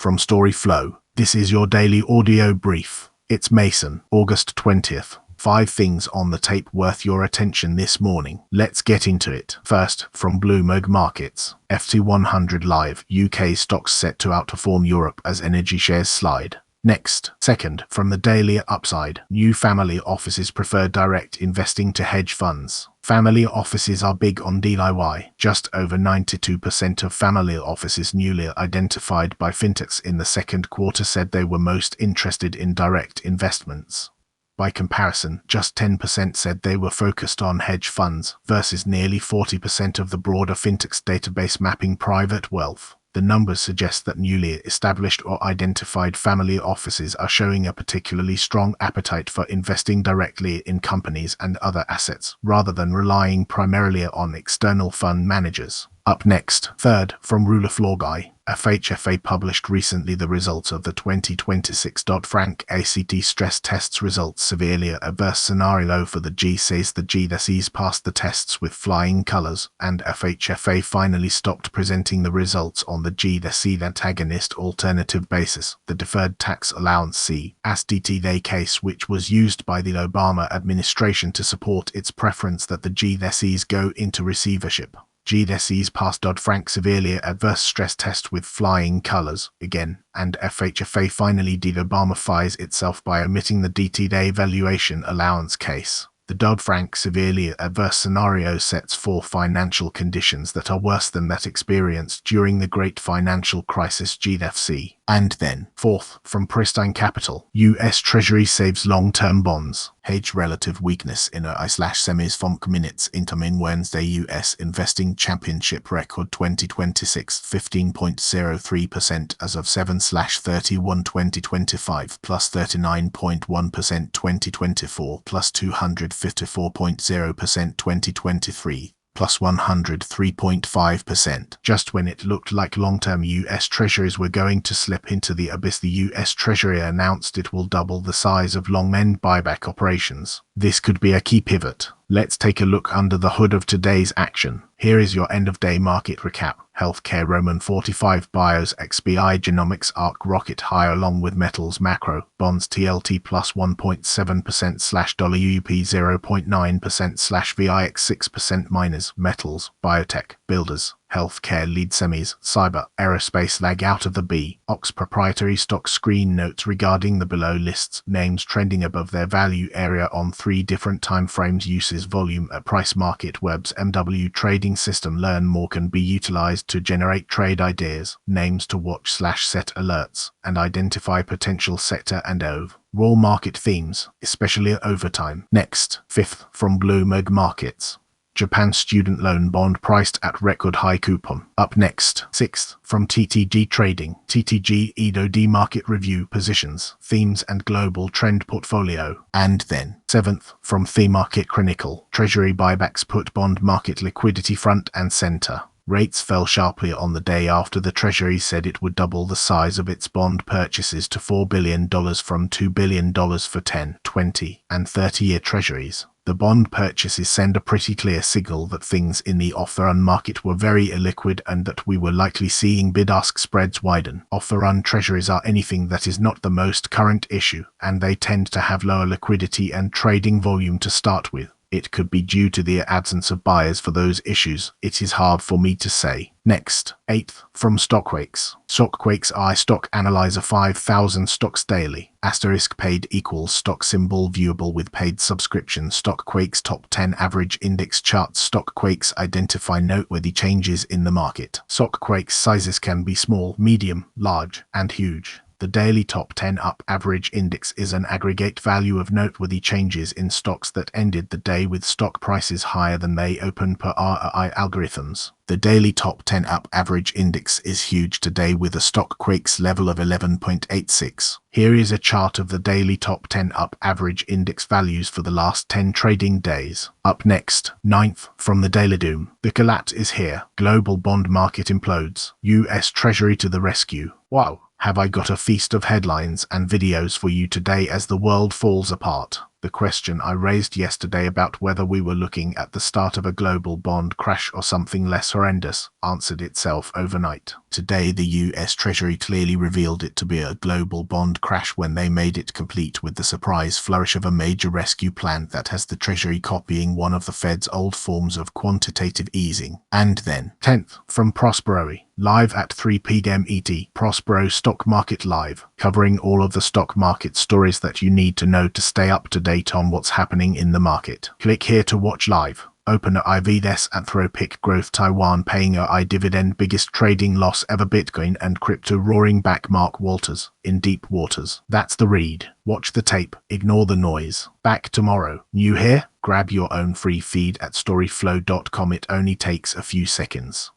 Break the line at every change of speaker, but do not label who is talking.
from storyflo. This is your daily audio brief. It's Mason, August 20th. 5 things on the tape worth your attention this morning. Let's get into it. First, from Bloomberg Markets. FTSE 100 live. UK stocks set to outperform Europe as energy shares slide. Next, second, from the Daily Upside. New family offices prefer direct investing to hedge funds. Family offices are big on DIY. Just over 92% of family offices newly identified by FINTRX in the second quarter said they were most interested in direct investments. By comparison, just 10% said they were focused on hedge funds, versus nearly 40% of the broader FINTRX database mapping private wealth. The numbers suggest that newly established or identified family offices are showing a particularly strong appetite for investing directly in companies and other assets, rather than relying primarily on external fund managers. Up next, third, from ruleoflawguy. FHFA published recently the results of the 2026 Dodd-Frank ACT stress tests results severely adverse scenario for the GSEs. The GSEs passed the tests with flying colors, and FHFA finally stopped presenting the results on the GSE antagonist alternative basis, the Deferred Tax Allowance C, SDTA case, which was used by the Obama administration to support its preference that the GSEs go into receivership. GSEs passed Dodd-Frank severely adverse stress test with flying colors, again, and FHFA finally de-Obamafies itself by omitting the DTA valuation allowance case. The Dodd-Frank severely adverse scenario sets for financial conditions that are worse than that experienced during the Great Financial Crisis (GFC). And then, fourth, from Pristine Capital. U.S. Treasury saves long-term bonds. Hedge relative weakness in a I/semis FOMC minutes intermin Wednesday. U.S. investing championship record 2026 15.03% as of 7/31/2025 plus 39.1% 2024 plus 254.0% 2023. Plus 103.5%. Just when it looked like long-term U.S. Treasuries were going to slip into the abyss, the U.S. Treasury announced it will double the size of long-end buyback operations. This could be a key pivot. Let's take a look under the hood of today's action. Here is your end-of-day market recap. Healthcare Roman 45 Bios XBI Genomics ARC rocket higher along with metals macro. Bonds TLT plus 1.7% dollar UUP 0.9% VIX 6% miners. Metals, biotech, builders, healthcare lead semis, cyber, aerospace lag out of the B. Ox proprietary stock screen notes regarding the below lists. Names trending above their value area on 3 different time frames. Uses volume at price market. Web's MW trading system. Learn more can be utilized to generate trade ideas, names to watch/set alerts, and identify potential sector and overall market themes, especially over time. Next, fifth, from Bloomberg Markets. Japan student loan bond priced at record high coupon. Up next, sixth, from TTG Trading. TTG EDOD market review positions, themes and global trend portfolio. And then, seventh, from The Market Chronicle. Treasury buybacks put bond market liquidity front and center. Rates fell sharply on the day after the Treasury said it would double the size of its bond purchases to $4 billion from $2 billion for 10, 20, and 30-year Treasuries. The bond purchases send a pretty clear signal that things in the offer-run market were very illiquid and that we were likely seeing bid-ask spreads widen. Offer-run treasuries are anything that is not the most current issue, and they tend to have lower liquidity and trading volume to start with. It could be due to the absence of buyers for those issues. It is hard for me to say. Next, eighth, from Stockquakes. Stockquakes iStock Analyzer 5000 stocks daily. Asterisk paid equals stock symbol viewable with paid subscription. Stockquakes top 10 average index charts. Stockquakes identify noteworthy changes in the market. Stockquakes sizes can be small, medium, large, and huge. The daily top 10 up average index is an aggregate value of noteworthy changes in stocks that ended the day with stock prices higher than they opened per RRI algorithms. The daily top 10 up average index is huge today with a Stockquakes level of 11.86. Here is a chart of the daily top 10 up average index values for the last 10 trading days. Up next, ninth, from the Daily Doom. The collapse is here. Global bond market implodes. US Treasury to the rescue. Wow. Have I got a feast of headlines and videos for you today as the world falls apart. The question I raised yesterday about whether we were looking at the start of a global bond crash or something less horrendous answered itself overnight. Today, the US Treasury clearly revealed it to be a global bond crash when they made it complete with the surprise flourish of a major rescue plan that has the Treasury copying one of the Fed's old forms of quantitative easing. And then, 10th, from Prospero, live at 3 p.m. ET, Prospero Stock Market Live, covering all of the stock market stories that you need to know to stay up to date on what's happening in the market. Click here to watch live. Open a IVDES Anthropic Growth Taiwan paying a I dividend biggest trading loss ever Bitcoin and crypto roaring back Mark Walters in deep waters. That's the read. Watch the tape. Ignore the noise. Back tomorrow. New here? Grab your own free feed at storyflo.com. It only takes a few seconds.